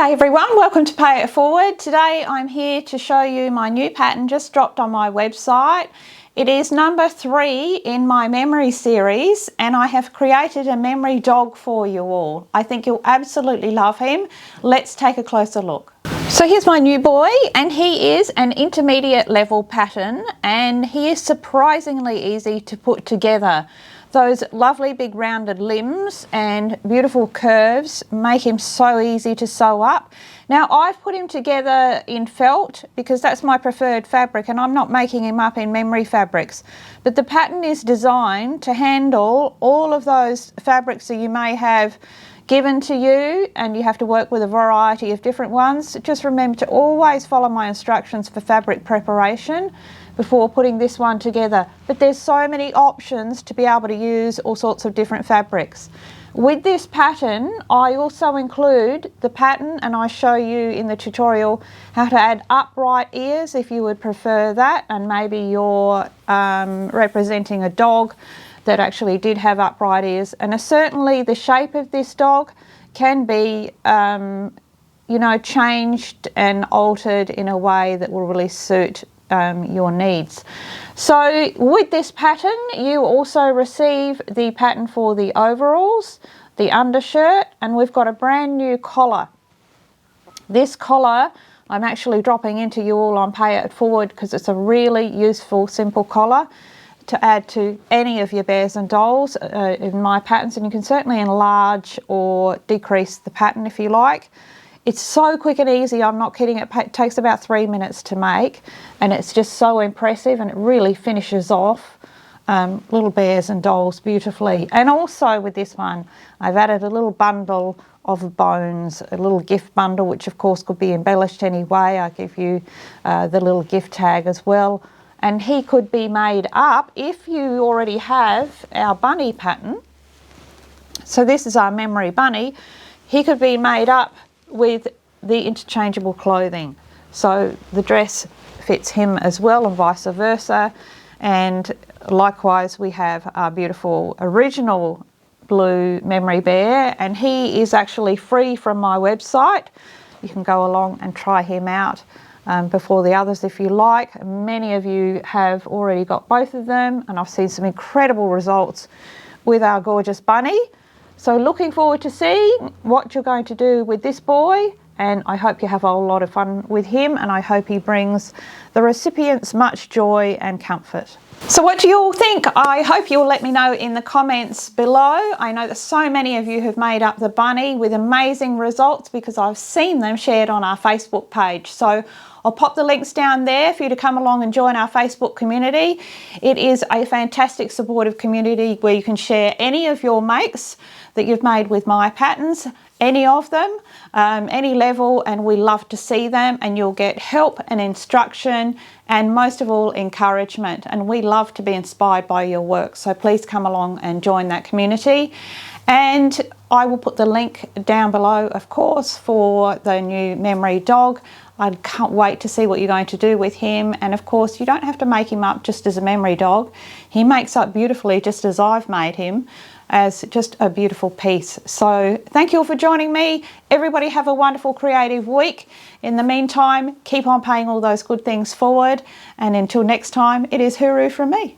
G'day everyone, welcome to Pay It Forward. Today I'm here to show you my new pattern just dropped on my website. It is number 3 in my memory series and I have created a memory dog for you all. I think you'll absolutely love him. Let's take a closer look. So here's my new boy, and he is an intermediate level pattern and he is surprisingly easy to put together. Those lovely big rounded limbs and beautiful curves make him so easy to sew up. Now I've put him together in felt because that's my preferred fabric, and I'm not making him up in memory fabrics. But the pattern is designed to handle all of those fabrics that you may have given to you, and you have to work with a variety of different ones. Just remember to always follow my instructions for fabric preparation before putting this one together. But there's so many options to be able to use all sorts of different fabrics. With this pattern, I also include the pattern, and I show you in the tutorial how to add upright ears if you would prefer that, and maybe you're representing a dog that actually did have upright ears. And certainly the shape of this dog can be changed and altered in a way that will really suit your needs. So with this pattern you also receive the pattern for the overalls, the undershirt, and we've got a brand new collar. This collar I'm actually dropping into you all on Pay It Forward because it's a really useful simple collar to add to any of your bears and dolls in my patterns, and you can certainly enlarge or decrease the pattern if you like. It's so quick and easy, I'm not kidding, it takes about 3 minutes to make, and it's just so impressive, and it really finishes off little bears and dolls beautifully. And also with this one I've added a little bundle of bones, a little gift bundle, which of course could be embellished any way. I give you the little gift tag as well, and he could be made up if you already have our bunny pattern. So this is our memory bunny. He could be made up with the interchangeable clothing, so the dress fits him as well and vice versa. And likewise we have our beautiful original blue memory bear, and he is actually free from my website. You can go along and try him out before the others if you like. Many of you have already got both of them, and I've seen some incredible results with our gorgeous bunny. So looking forward to seeing what you're going to do with this boy, and I hope you have a lot of fun with him, and I hope he brings the recipients much joy and comfort. So what do you all think? I hope you'll let me know in the comments below. I know that so many of you have made up the bunny with amazing results because I've seen them shared on our Facebook page. So I'll pop the links down there for you to come along and join our Facebook community. It is a fantastic supportive community where you can share any of your makes that you've made with my patterns, any of them, any level, and we love to see them, and you'll get help and instruction and most of all encouragement, and we love to be inspired by your work. So please come along and join that community, and I will put the link down below of course for the new memory dog. I can't wait to see what you're going to do with him, and of course you don't have to make him up just as a memory dog. He makes up beautifully just as I've made him, as just a beautiful piece. So thank you all for joining me. Everybody have a wonderful creative week. In the meantime, keep on paying all those good things forward, and until next time, it is hooroo from me.